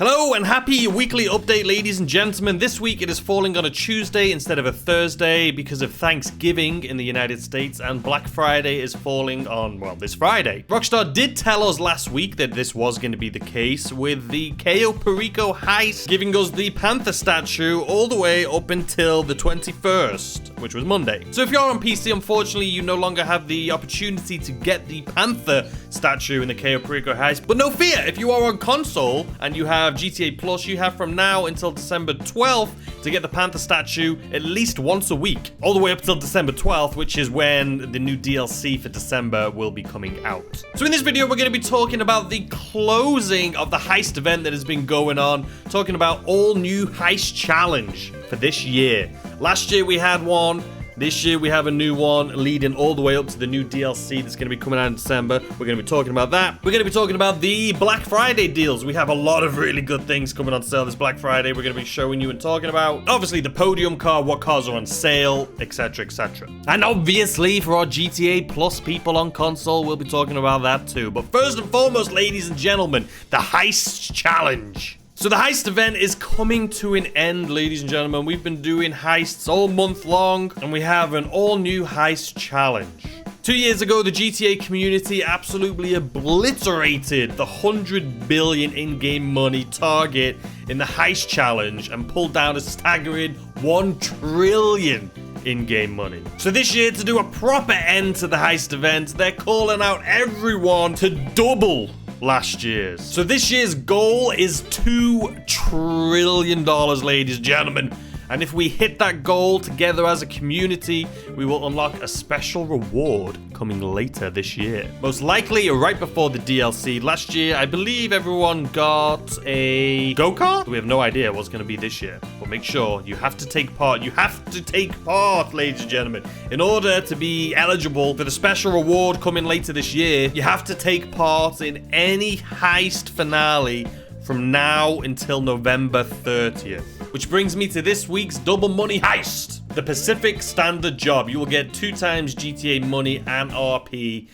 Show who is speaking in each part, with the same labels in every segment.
Speaker 1: Hello and happy weekly update, ladies and gentlemen. This week it is falling on a Tuesday instead of a Thursday because of Thanksgiving in the United States, and Black Friday is falling on, well, this Friday. Rockstar did tell us last week that this was going to be the case with the Cayo Perico Heist giving us the Panther statue all the way up until the 21st, which was Monday. So if you're on PC, unfortunately, you no longer have the opportunity to get the Panther statue in the Cayo Perico Heist. But no fear, if you are on console and you have GTA Plus, you have from now until December 12th to get the Panther statue at least once a week, all the way up till December 12th, which is when the new DLC for December will be coming out. So in this video, we're going to be talking about the closing of the Heist event that has been going on, talking about all new Heist challenge for this year. Last year we had one. This year we have a new one leading all the way up to the new DLC that's going to be coming out in December. We're going to be talking about that. We're going to be talking about the Black Friday deals. We have a lot of really good things coming on sale this Black Friday. We're going to be showing you and talking about, obviously, the podium car, what cars are on sale, etc, etc. And obviously, for our GTA Plus people on console, we'll be talking about that too. But first and foremost, ladies and gentlemen, the Heist Challenge. So the Heist event is coming to an end, ladies and gentlemen. We've been doing heists all month long, and we have an all-new Heist challenge. 2 years ago, the GTA community absolutely obliterated the 100 billion in-game money target in the Heist challenge and pulled down a staggering 1 trillion in-game money. So this year, to do a proper end to the Heist event, they're calling out everyone to double last year's. So this year's goal is $2 trillion, ladies and gentlemen. And if we hit that goal together as a community, we will unlock a special reward coming later this year. Most likely right before the DLC. Last year, I believe everyone got a go-kart? We have no idea what's going to be this year. But make sure you have to take part. You have to take part, ladies and gentlemen. In order to be eligible for the special reward coming later this year, you have to take part in any Heist finale from now until November 30th. Which brings me to this week's double money heist. The Pacific Standard job. You will get 2 times GTA money and RP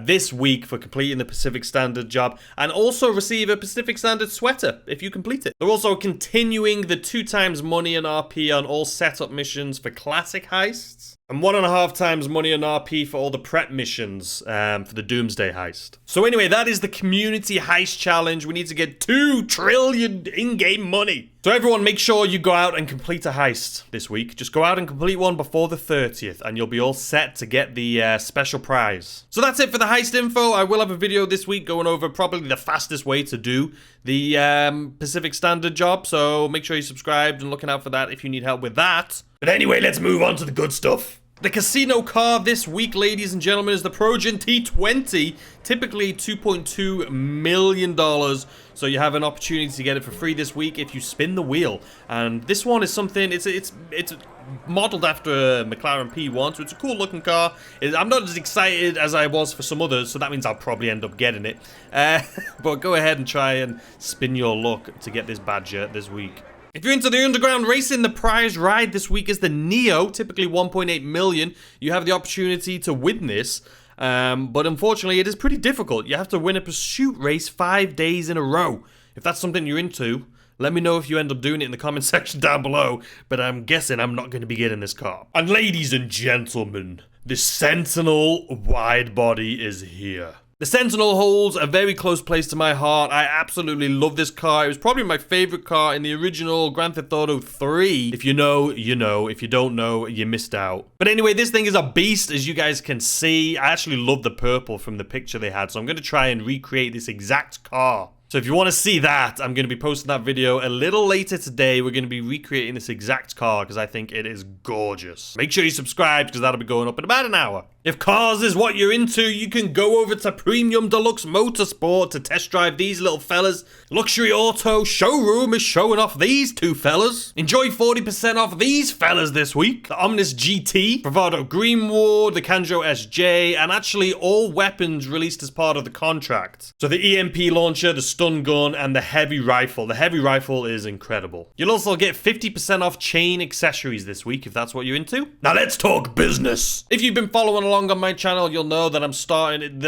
Speaker 1: this week for completing the Pacific Standard job, and also receive a Pacific Standard sweater if you complete it. They're also continuing the 2 times money and RP on all setup missions for classic heists, and 1.5 times money and RP for all the prep missions for the Doomsday Heist. So anyway, that is the Community Heist Challenge. We need to get 2 trillion in-game money. So everyone, make sure you go out and complete a heist this week. Just go out and complete one before the 30th, and you'll be all set to get the special prize. So that's it for the heist info. I will have a video this week going over probably the fastest way to do the Pacific Standard job. So make sure you're subscribed and looking out for that if you need help with that. But anyway, let's move on to the good stuff. The casino car this week, ladies and gentlemen, is the Progen T20, typically $2.2 million. So you have an opportunity to get it for free this week if you spin the wheel. And this one is something, it's modeled after a McLaren P1, so it's a cool looking car. I'm not as excited as I was for some others, so that means I'll probably end up getting it. But go ahead and try and spin your luck to get this badger this week. If you're into the underground racing, the prize ride this week is the Neo, typically 1.8 million. You have the opportunity to win this, but unfortunately it is pretty difficult. You have to win a pursuit race 5 days in a row. If that's something you're into, let me know if you end up doing it in the comment section down below, but I'm guessing I'm not going to be getting this car. And ladies and gentlemen, the Sentinel wide body is here. The Sentinel holds a very close place to my heart. I absolutely love this car. It was probably my favorite car in the original Grand Theft Auto 3. If you know, you know. If you don't know, you missed out. But anyway, this thing is a beast, as you guys can see. I actually love the purple from the picture they had, so I'm going to try and recreate this exact car. So if you want to see that, I'm going to be posting that video a little later today. We're going to be recreating this exact car because I think it is gorgeous. Make sure you subscribe because that'll be going up in about an hour. If cars is what you're into, you can go over to Premium Deluxe Motorsport to test drive these little fellas. Luxury Auto Showroom is showing off these 2 fellas. Enjoy 40% off these fellas this week. The Omnis GT, Bravado Greenwood, the Kanjo SJ, and actually all weapons released as part of the contract. So the EMP launcher, the stun stun gun, and the heavy rifle. The heavy rifle is incredible. You'll also get 50% off chain accessories this week if that's what you're into. Now let's talk business. If you've been following along on my channel, you'll know that I'm starting,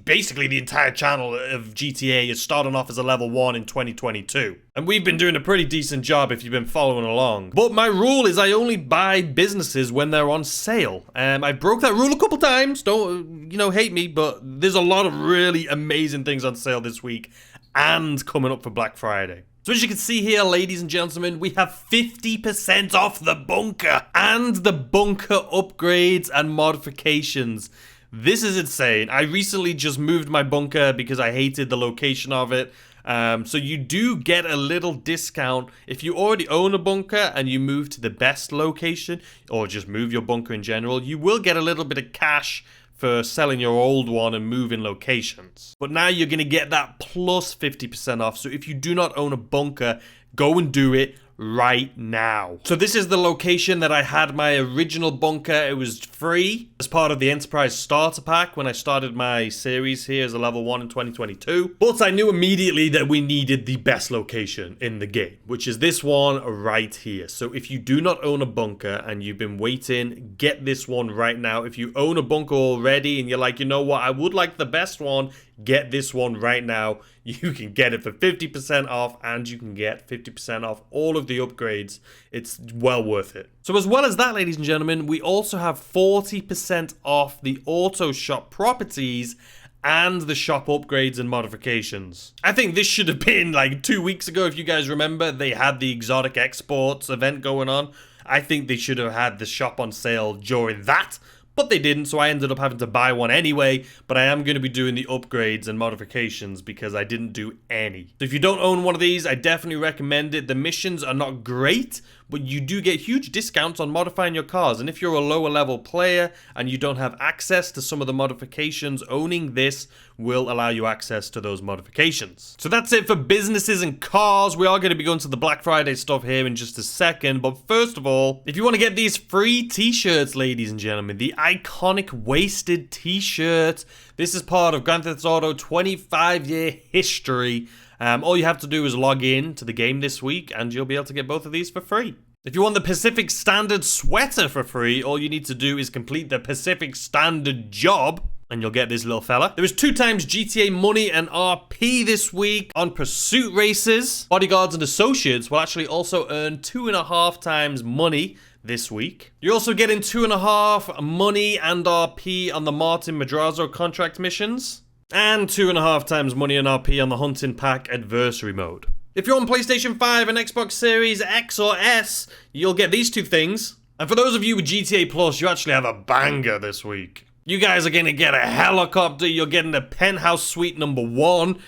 Speaker 1: basically the entire channel of GTA is starting off as a level 1 in 2022. And we've been doing a pretty decent job if you've been following along. But my rule is I only buy businesses when they're on sale. I broke that rule a couple times. Don't, hate me, but there's a lot of really amazing things on sale this week and coming up for Black Friday. So as you can see here, ladies and gentlemen, we have 50% off the bunker and the bunker upgrades and modifications. This is insane. I recently just moved my bunker because I hated the location of it. So you do get a little discount if you already own a bunker and you move to the best location, or just move your bunker in general. You will get a little bit of cash for selling your old one and moving locations. But now you're going to get that plus 50% off. So if you do not own a bunker, go and do it right now. So this is the location that I had my original bunker. It was free as part of the Enterprise Starter Pack when I started my series here as a level 1 in 2022. But I knew immediately that we needed the best location in the game, which is this one right here. So if you do not own a bunker and you've been waiting, get this one right now. If you own a bunker already and you're like, you know what, I would like the best one, get this one right now. You can get it for 50% off and you can get 50% off all of the upgrades. It's well worth it. So as well as that, ladies and gentlemen, we also have 40% off the auto shop properties and the shop upgrades and modifications. I think this should have been like 2 weeks ago. If you guys remember, they had the exotic exports event going on. I think they should have had the shop on sale during that. But they didn't, so I ended up having to buy one anyway. But I am going to be doing the upgrades and modifications because I didn't do any. So if you don't own one of these, I definitely recommend it. The missions are not great, but you do get huge discounts on modifying your cars. And if you're a lower level player and you don't have access to some of the modifications, owning this will allow you access to those modifications. So that's it for businesses and cars. We are going to be going to the Black Friday stuff here in just a second. But first of all, if you want to get these free t-shirts, ladies and gentlemen, the iconic Wasted t-shirt. This is part of Grand Theft Auto 25-year history. All you have to do is log in to the game this week and you'll be able to get both of these for free. If you want the Pacific Standard sweater for free, all you need to do is complete the Pacific Standard job and you'll get this little fella. There is 2 times GTA money and RP this week on pursuit races. Bodyguards and associates will actually also earn 2.5 times money this week. You're also getting 2.5 money and RP on the Martin Madrazo contract missions. And 2.5 times money and RP on the Hunting Pack Adversary mode. If you're on PlayStation 5 and Xbox Series X or S, you'll get these 2 things. And for those of you with GTA Plus, you actually have a banger this week. You guys are going to get a helicopter. You're getting a penthouse suite number 1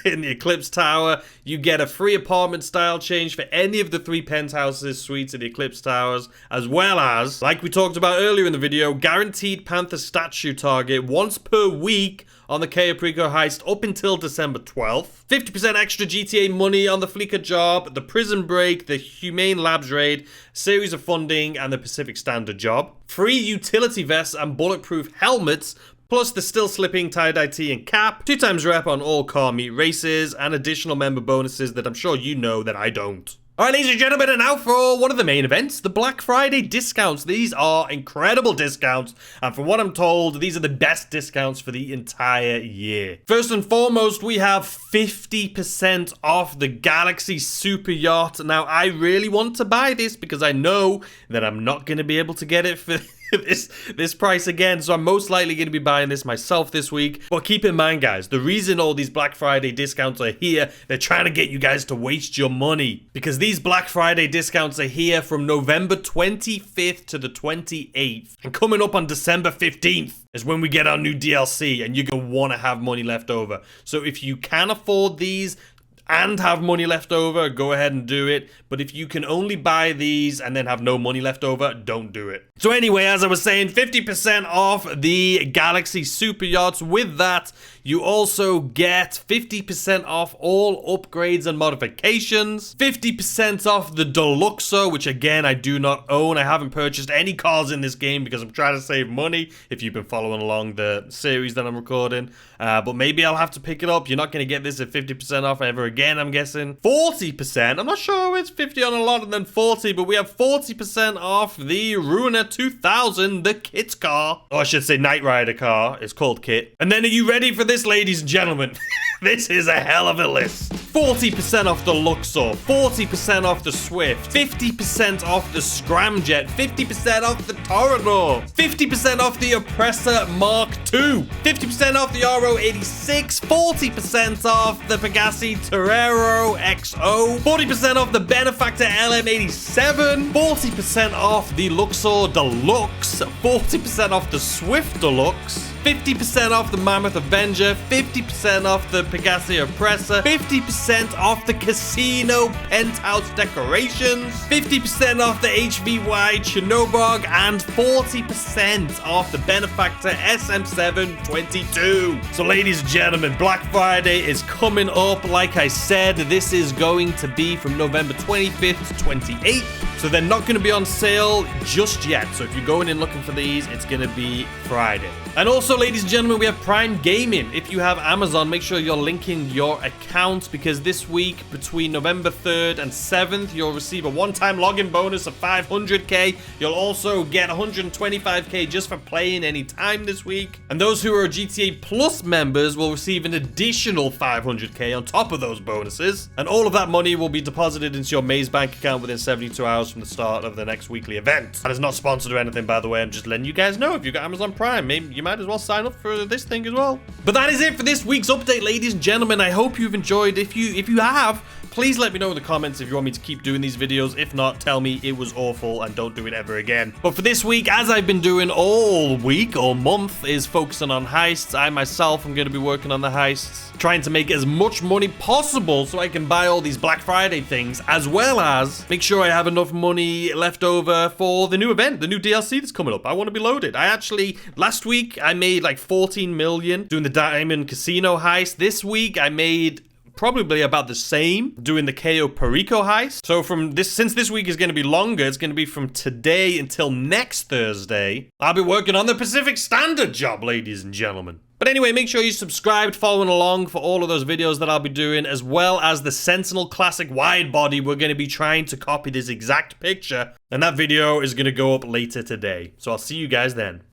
Speaker 1: in the Eclipse Tower. You get a free apartment style change for any of the 3 penthouses suites in the Eclipse Towers, as well as, like we talked about earlier in the video, guaranteed Panther statue target once per week on the Caprico Heist up until December 12th. 50% extra GTA money on the Fleeca job, the Prison Break, the Humane Labs raid, series of funding, and the Pacific Standard job. Free utility vests and bulletproof helmets, plus the still slipping tie-dye tee and cap, 2 times rep on all car meet races, and additional member bonuses that I'm sure you know that I don't. Alright, ladies and gentlemen, and now for one of the main events, the Black Friday discounts. These are incredible discounts, and from what I'm told, these are the best discounts for the entire year. First and foremost, we have 50% off the Galaxy Super Yacht. Now, I really want to buy this because I know that I'm not going to be able to get it for this price again, so I'm most likely going to be buying this myself this week. But keep in mind, guys, the reason all these Black Friday discounts are here, they're trying to get you guys to waste your money, because these Black Friday discounts are here from November 25th to the 28th, and coming up on December 15th is when we get our new DLC, and you're going to want to have money left over. So if you can afford these and have money left over, go ahead and do it. But if you can only buy these and then have no money left over, don't do it. So anyway, as I was saying, 50% off the Galaxy Super Yachts. With that, You also get 50% off all upgrades and modifications, 50% off the Deluxo, which again, I do not own. I haven't purchased any cars in this game because I'm trying to save money, if you've been following along the series that I'm recording. But maybe I'll have to pick it up. You're not going to get this at 50% off ever again, I'm guessing. 40%, I'm not sure it's 50 on a lot and then 40, but we have 40% off the Ruiner 2000, the Kit car. Or I should say Knight Rider car. It's called Kit. And then are you ready for this, ladies and gentlemen? This is a hell of a list. 40% off the Luxor, 40% off the Swift, 50% off the Scramjet, 50% off the Toreador, 50% off the Oppressor Mark II, 50% off the RO86, 40% off the Pegassi Torero XO, 40% off the Benefactor LM87, 40% off the Luxor Deluxe, 40% off the Swift Deluxe, 50% off the Mammoth Avenger, 50% off the Pegassi Oppressor, 50% off the Casino Penthouse Decorations, 50% off the HVY Chernobog, and 40% off the Benefactor SM722. So ladies and gentlemen, Black Friday is coming up. Like I said, this is going to be from November 25th to 28th. So they're not going to be on sale just yet. So if you're going in looking for these, it's going to be Friday. And also, ladies and gentlemen, we have Prime Gaming. If you have Amazon, make sure you're linking your account, because this week, between November 3rd and 7th, you'll receive a one-time login bonus of 500k. You'll also get 125k just for playing any time this week. And those who are GTA Plus members will receive an additional 500k on top of those bonuses. And all of that money will be deposited into your Maze Bank account within 72 hours from the start of the next weekly event. That is not sponsored or anything, by the way. I'm just letting you guys know, if you've got Amazon Prime, maybe you might as well sign up for this thing as well. But that is it for this week's update, ladies and gentlemen. I hope you've enjoyed. If you have, please let me know in the comments if you want me to keep doing these videos. If not, tell me it was awful and don't do it ever again. But for this week, as I've been doing all week or month, is focusing on heists. I myself am going to be working on the heists, trying to make as much money possible so I can buy all these Black Friday things, as well as make sure I have enough money left over for the new event, the new DLC that's coming up. I want to be loaded. Last week, I made like 14 million doing the Diamond Casino heist. This week, I made probably about the same doing the Cayo Perico heist. So since this week is going to be longer, it's going to be from today until next Thursday. I'll be working on the Pacific Standard job, ladies and gentlemen. But anyway, make sure you subscribed, following along for all of those videos that I'll be doing, as well as the Sentinel Classic wide body. We're going to be trying to copy this exact picture, and that video is going to go up later today. So I'll see you guys then.